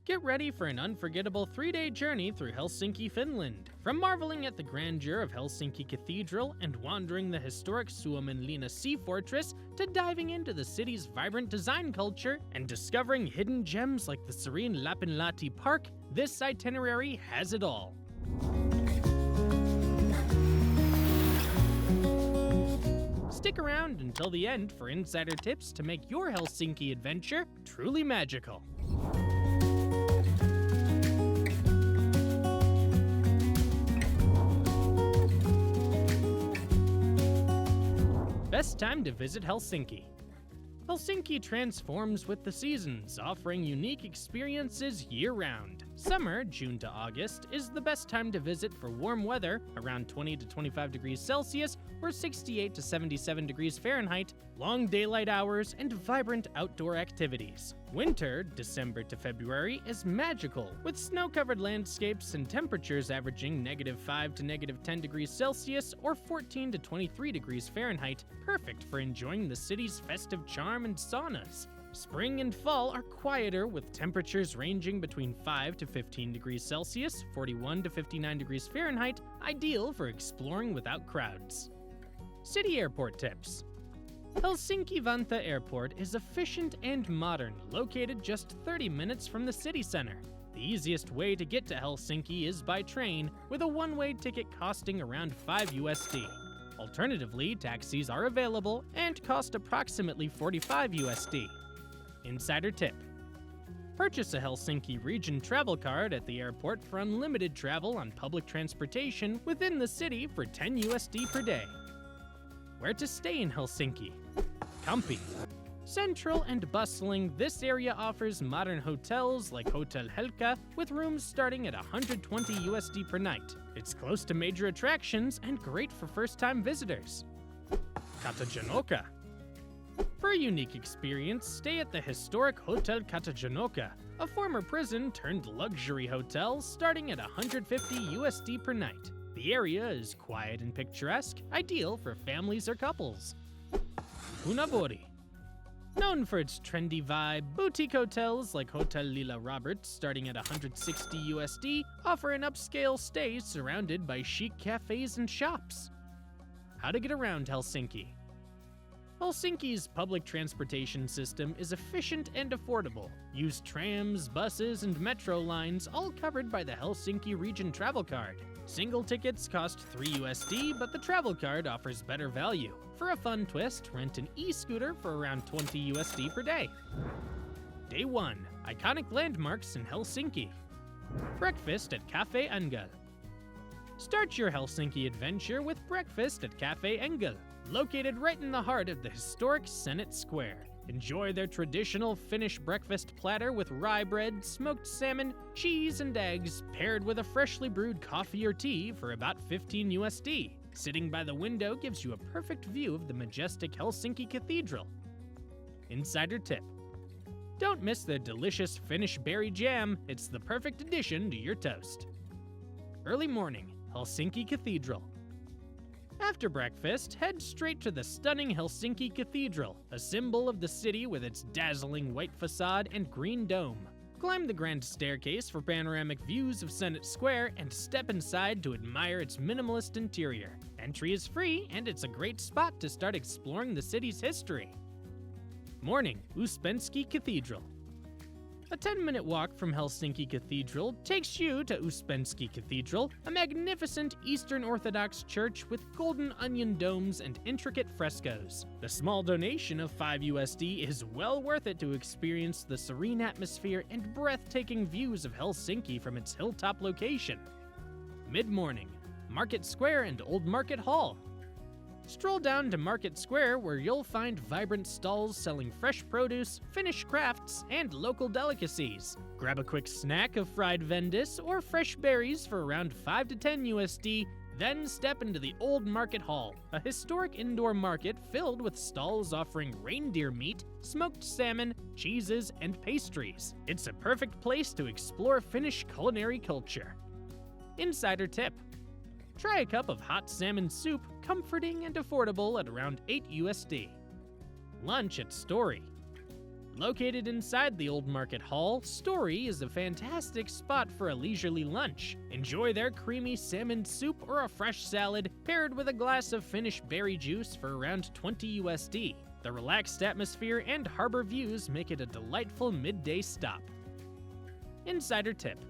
Get ready for an unforgettable 3-day journey through Helsinki, Finland. From marveling at the grandeur of Helsinki Cathedral and wandering the historic Suomenlinna Sea Fortress to diving into the city's vibrant design culture and discovering hidden gems like the serene Lapinlahti Park, this itinerary has it all. Stick around until the end for insider tips to make your Helsinki adventure truly magical. Best time to visit Helsinki. Helsinki transforms with the seasons, offering unique experiences year-round. Summer, June to August, is the best time to visit for warm weather, around 20 to 25 degrees Celsius or 68 to 77 degrees Fahrenheit, long daylight hours, and vibrant outdoor activities. Winter, December to February, is magical, with snow-covered landscapes and temperatures averaging -5 to -10 degrees Celsius or 14 to 23 degrees Fahrenheit, perfect for enjoying the city's festive charm and saunas. Spring and fall are quieter, with temperatures ranging between 5 to 15 degrees Celsius, 41 to 59 degrees Fahrenheit, ideal for exploring without crowds. City airport tips. Helsinki-Vantaa Airport is efficient and modern, located just 30 minutes from the city center. The easiest way to get to Helsinki is by train, with a one-way ticket costing around $5 USD. Alternatively, taxis are available and cost approximately $45 USD. Insider tip. Purchase a Helsinki region travel card at the airport for unlimited travel on public transportation within the city for $10 USD per day. Where to stay in Helsinki? Comfy. Central and bustling, this area offers modern hotels like Hotel Helka with rooms starting at $120 USD per night. It's close to major attractions and great for first-time visitors. Katajanokka. For a unique experience, stay at the historic Hotel Katajanokka, a former prison turned luxury hotel starting at $150 USD per night. The area is quiet and picturesque, ideal for families or couples. Unavori. Known for its trendy vibe, boutique hotels like Hotel Lila Roberts, starting at $160 USD, offer an upscale stay surrounded by chic cafes and shops. How to get around Helsinki. Helsinki's public transportation system is efficient and affordable. Use trams, buses, and metro lines, all covered by the Helsinki Region Travel Card. Single tickets cost $3 USD, but the travel card offers better value. For a fun twist, rent an e-scooter for around $20 USD per day. Day 1. Iconic landmarks in Helsinki. Breakfast at Café Engel. Start your Helsinki adventure with breakfast at Café Engel, located right in the heart of the historic Senate Square. Enjoy their traditional Finnish breakfast platter with rye bread, smoked salmon, cheese, and eggs, paired with a freshly brewed coffee or tea for about $15 USD. Sitting by the window gives you a perfect view of the majestic Helsinki Cathedral. Insider tip. Don't miss their delicious Finnish berry jam. It's the perfect addition to your toast. Early morning, Helsinki Cathedral. After breakfast, head straight to the stunning Helsinki Cathedral, a symbol of the city with its dazzling white facade and green dome. Climb the grand staircase for panoramic views of Senate Square and step inside to admire its minimalist interior. Entry is free, and it's a great spot to start exploring the city's history. Morning, Uuspenski Cathedral. A 10-minute walk from Helsinki Cathedral takes you to Uuspenski Cathedral, a magnificent Eastern Orthodox church with golden onion domes and intricate frescoes. The small donation of $5 USD is well worth it to experience the serene atmosphere and breathtaking views of Helsinki from its hilltop location. Mid-morning, Market Square and Old Market Hall. Stroll down to Market Square, where you'll find vibrant stalls selling fresh produce, Finnish crafts, and local delicacies. Grab a quick snack of fried vendis or fresh berries for around 5 to 10 USD, then step into the Old Market Hall, a historic indoor market filled with stalls offering reindeer meat, smoked salmon, cheeses, and pastries. It's a perfect place to explore Finnish culinary culture. Insider tip. Try a cup of hot salmon soup, comforting and affordable at around $8 USD. Lunch at Story. Located inside the Old Market Hall, Story is a fantastic spot for a leisurely lunch. Enjoy their creamy salmon soup or a fresh salad paired with a glass of Finnish berry juice for around 20 USD. The relaxed atmosphere and harbor views make it a delightful midday stop. Insider tip: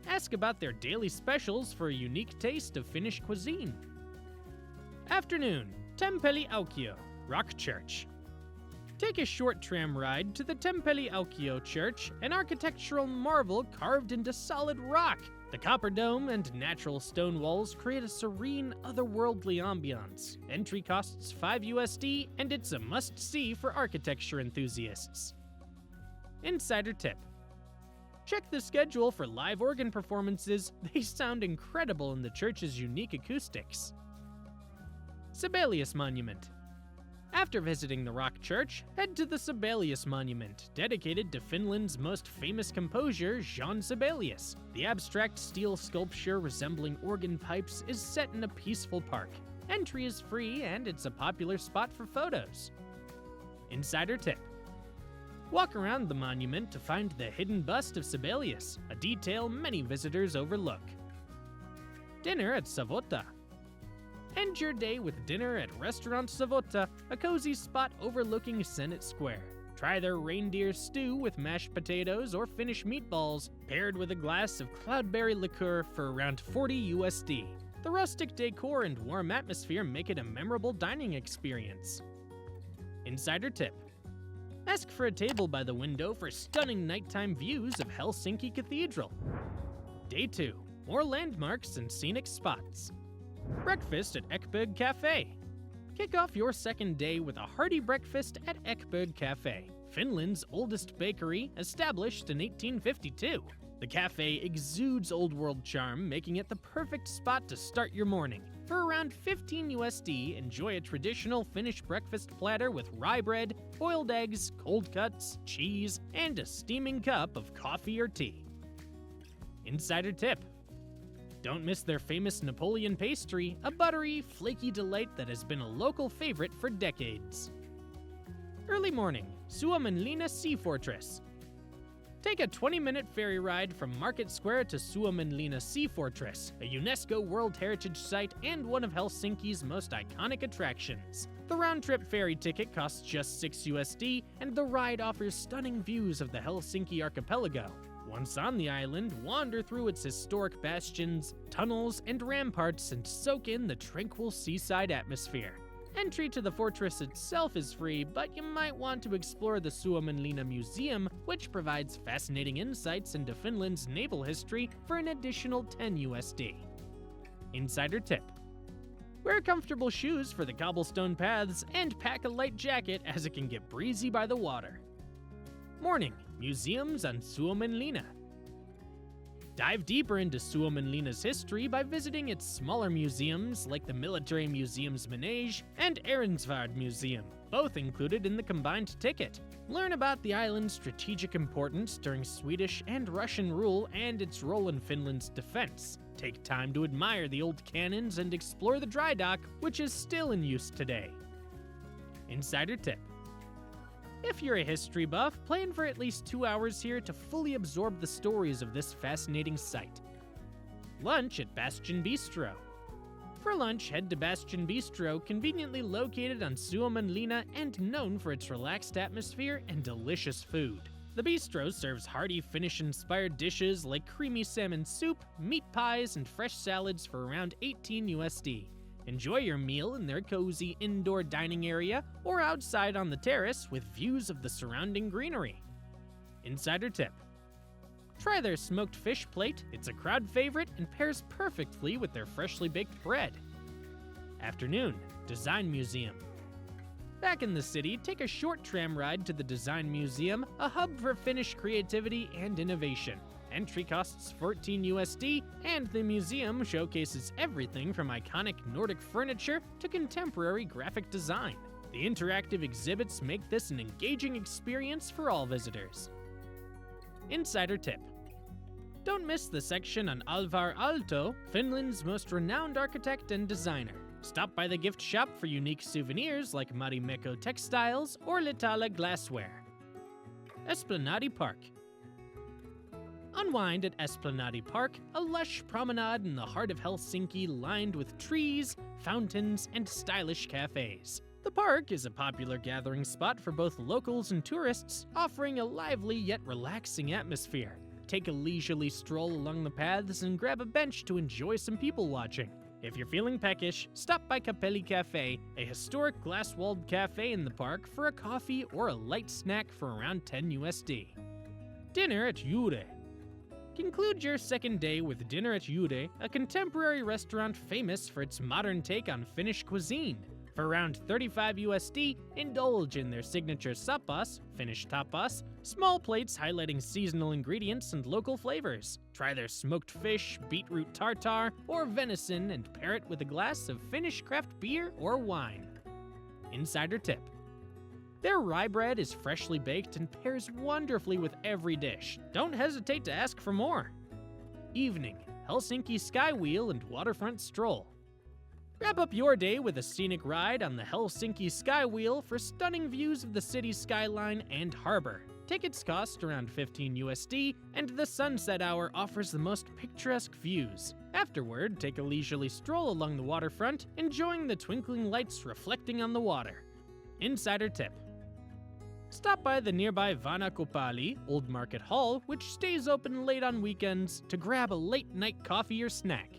ask about their daily specials for a unique taste of Finnish cuisine. Afternoon, Tempeli Aukio, Rock Church. Take a short tram ride to the Tempeli Aukio Church, an architectural marvel carved into solid rock. The copper dome and natural stone walls create a serene, otherworldly ambiance. Entry costs 5 USD, and it's a must-see for architecture enthusiasts. Insider tip: check the schedule for live organ performances. They sound incredible in the church's unique acoustics. Sibelius Monument. After visiting the Rock Church, head to the Sibelius Monument, dedicated to Finland's most famous composer, Jean Sibelius. The abstract steel sculpture resembling organ pipes is set in a peaceful park. Entry is free, and it's a popular spot for photos. Insider tip: walk around the monument to find the hidden bust of Sibelius, a detail many visitors overlook. Dinner at Savota. End your day with dinner at Restaurant Savota, a cozy spot overlooking Senate Square. Try their reindeer stew with mashed potatoes or Finnish meatballs, paired with a glass of cloudberry liqueur for around 40 USD. The rustic decor and warm atmosphere make it a memorable dining experience. Insider tip: ask for a table by the window for stunning nighttime views of Helsinki Cathedral. Day 2, more landmarks and scenic spots. Breakfast at Ekberg Cafe. Kick off your second day with a hearty breakfast at Ekberg Cafe, Finland's oldest bakery, established in 1852. The cafe exudes old-world charm, making it the perfect spot to start your morning. For around 15 USD, enjoy a traditional Finnish breakfast platter with rye bread, boiled eggs, cold cuts, cheese, and a steaming cup of coffee or tea. Insider tip: don't miss their famous Napoleon pastry, a buttery, flaky delight that has been a local favorite for decades. Early morning, Suomenlinna Sea Fortress. Take a 20-minute ferry ride from Market Square to Suomenlinna Sea Fortress, a UNESCO World Heritage Site and one of Helsinki's most iconic attractions. The round-trip ferry ticket costs just 6 USD, and the ride offers stunning views of the Helsinki archipelago. Once on the island, wander through its historic bastions, tunnels, and ramparts and soak in the tranquil seaside atmosphere. Entry to the fortress itself is free, but you might want to explore the Suomenlinna Museum, which provides fascinating insights into Finland's naval history for an additional 10 USD. Insider tip: wear comfortable shoes for the cobblestone paths and pack a light jacket as it can get breezy by the water. Morning, museums on Suomenlinna. Dive deeper into Suomenlinna's history by visiting its smaller museums like the Military Museum's Manege and Ehrensvärd Museum, both included in the combined ticket. Learn about the island's strategic importance during Swedish and Russian rule and its role in Finland's defense. Take time to admire the old cannons and explore the dry dock, which is still in use today. Insider tip: if you're a history buff, plan for at least 2 hours here to fully absorb the stories of this fascinating site. Lunch at Bastion Bistro. For lunch, head to Bastion Bistro, conveniently located on Suomenlinna and known for its relaxed atmosphere and delicious food. The bistro serves hearty Finnish-inspired dishes like creamy salmon soup, meat pies, and fresh salads for around 18 USD. Enjoy your meal in their cozy indoor dining area or outside on the terrace with views of the surrounding greenery. Insider tip: try their smoked fish plate. It's a crowd favorite and pairs perfectly with their freshly baked bread. Afternoon, Design Museum. Back in the city, take a short tram ride to the Design Museum, a hub for Finnish creativity and innovation. Entry costs 14 USD, and the museum showcases everything from iconic Nordic furniture to contemporary graphic design. The interactive exhibits make this an engaging experience for all visitors. Insider tip: don't miss the section on Alvar Aalto, Finland's most renowned architect and designer. Stop by the gift shop for unique souvenirs like Marimekko textiles or Litala glassware. Esplanadi Park. Unwind at Esplanadi Park, a lush promenade in the heart of Helsinki lined with trees, fountains, and stylish cafes. The park is a popular gathering spot for both locals and tourists, offering a lively yet relaxing atmosphere. Take a leisurely stroll along the paths and grab a bench to enjoy some people watching. If you're feeling peckish, stop by Capelli Cafe, a historic glass-walled cafe in the park, for a coffee or a light snack for around 10 USD. Dinner at Jure. Conclude your second day with dinner at Jure, a contemporary restaurant famous for its modern take on Finnish cuisine. For around 35 USD, indulge in their signature sapas, Finnish tapas, small plates highlighting seasonal ingredients and local flavors. Try their smoked fish, beetroot tartare, or venison and pair it with a glass of Finnish craft beer or wine. Insider tip. Their rye bread is freshly baked and pairs wonderfully with every dish. Don't hesitate to ask for more. Evening, Helsinki SkyWheel and waterfront stroll. Wrap up your day with a scenic ride on the Helsinki SkyWheel for stunning views of the city's skyline and harbor. Tickets cost around 15 USD, and the sunset hour offers the most picturesque views. Afterward, take a leisurely stroll along the waterfront, enjoying the twinkling lights reflecting on the water. Insider tip. Stop by the nearby Vanakopali Old Market Hall, which stays open late on weekends, to grab a late-night coffee or snack.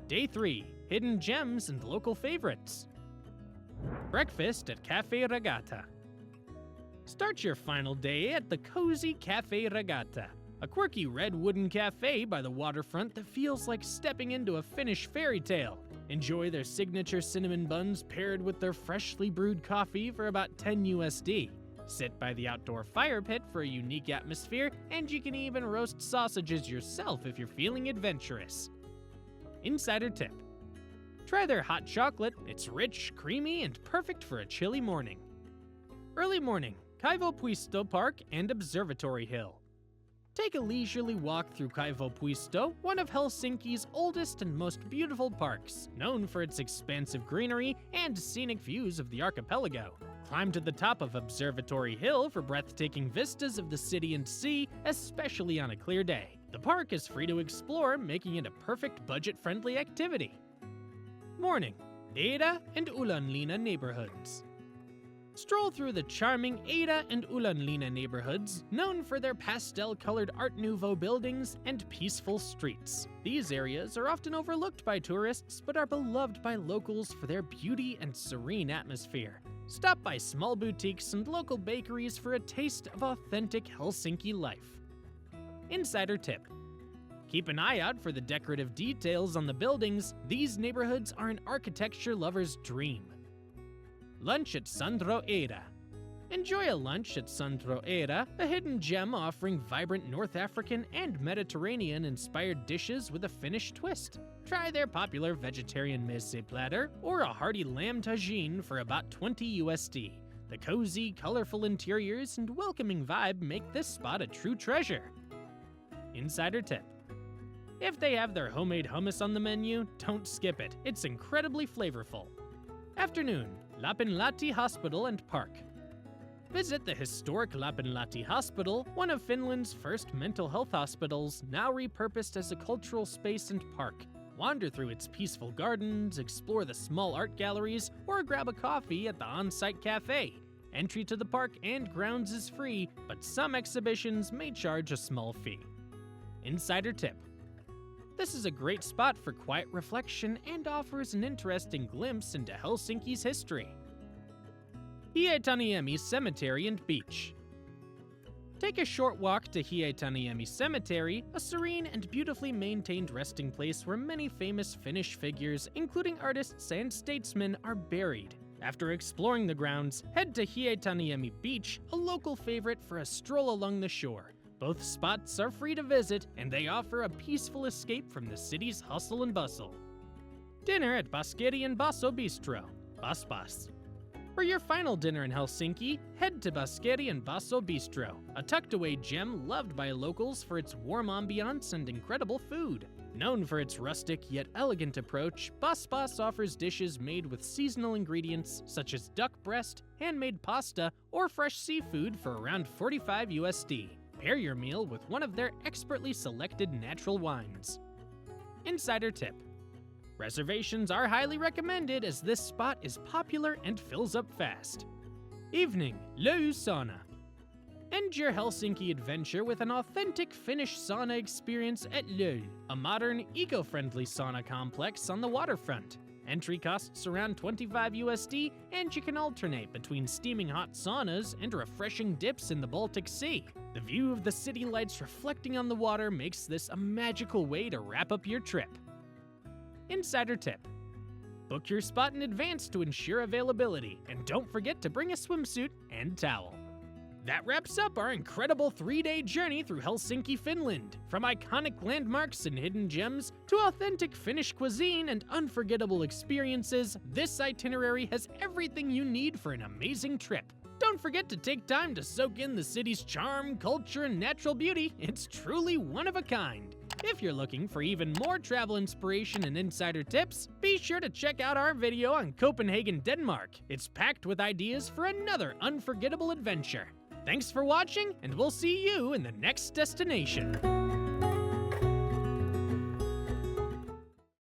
Day 3. Hidden gems and local favorites. Breakfast at Cafe Regatta. Start your final day at the cozy Cafe Regatta, a quirky red wooden cafe by the waterfront that feels like stepping into a Finnish fairy tale. Enjoy their signature cinnamon buns paired with their freshly brewed coffee for about 10 USD. Sit by the outdoor fire pit for a unique atmosphere, and you can even roast sausages yourself if you're feeling adventurous. Insider tip. Try their hot chocolate. It's rich, creamy, and perfect for a chilly morning. Early morning, Kaivopuisto Park and Observatory Hill. Take a leisurely walk through Kaivopuisto, one of Helsinki's oldest and most beautiful parks, known for its expansive greenery and scenic views of the archipelago. Climb to the top of Observatory Hill for breathtaking vistas of the city and sea, especially on a clear day. The park is free to explore, making it a perfect budget-friendly activity. Morning, Eira and Ullanlinna neighborhoods. Stroll through the charming Eira and Ullanlinna neighborhoods, known for their pastel-colored Art Nouveau buildings and peaceful streets. These areas are often overlooked by tourists, but are beloved by locals for their beauty and serene atmosphere. Stop by small boutiques and local bakeries for a taste of authentic Helsinki life. Insider tip. Keep an eye out for the decorative details on the buildings. These neighborhoods are an architecture lover's dream. Lunch at Sandro Eira. Enjoy a lunch at Sandro Eira, a hidden gem offering vibrant North African and Mediterranean-inspired dishes with a Finnish twist. Try their popular vegetarian meze platter or a hearty lamb tagine for about 20 USD. The cozy, colorful interiors and welcoming vibe make this spot a true treasure. Insider tip. If they have their homemade hummus on the menu, don't skip it. It's incredibly flavorful. Afternoon, Lapinlahti Hospital and Park. Visit the historic Lapinlahti Hospital, one of Finland's first mental health hospitals, now repurposed as a cultural space and park. Wander through its peaceful gardens, explore the small art galleries, or grab a coffee at the on-site cafe. Entry to the park and grounds is free, but some exhibitions may charge a small fee. Insider tip. This is a great spot for quiet reflection and offers an interesting glimpse into Helsinki's history. Hietaniemi Cemetery and Beach. Take a short walk to Hietaniemi Cemetery, a serene and beautifully maintained resting place where many famous Finnish figures, including artists and statesmen, are buried. After exploring the grounds, head to Hietaniemi Beach, a local favorite for a stroll along the shore. Both spots are free to visit, and they offer a peaceful escape from the city's hustle and bustle. Dinner at Baskeri and Basso Bistro, Bas Bas. For your final dinner in Helsinki, head to Baskeri and Basso Bistro, a tucked-away gem loved by locals for its warm ambiance and incredible food. Known for its rustic yet elegant approach, Bas Bas offers dishes made with seasonal ingredients such as duck breast, handmade pasta, or fresh seafood for around 45 USD. Pair your meal with one of their expertly selected natural wines. Insider tip: reservations are highly recommended as this spot is popular and fills up fast. Evening, Löy Sauna. End your Helsinki adventure with an authentic Finnish sauna experience at Löy, a modern, eco-friendly sauna complex on the waterfront. Entry costs around 25 USD, and you can alternate between steaming hot saunas and refreshing dips in the Baltic Sea. The view of the city lights reflecting on the water makes this a magical way to wrap up your trip. Insider tip: book your spot in advance to ensure availability, and don't forget to bring a swimsuit and towel. That wraps up our incredible 3-day journey through Helsinki, Finland. From iconic landmarks and hidden gems to authentic Finnish cuisine and unforgettable experiences, this itinerary has everything you need for an amazing trip. Don't forget to take time to soak in the city's charm, culture, and natural beauty. It's truly one of a kind. If you're looking for even more travel inspiration and insider tips, be sure to check out our video on Copenhagen, Denmark. It's packed with ideas for another unforgettable adventure. Thanks for watching, and we'll see you in the next destination.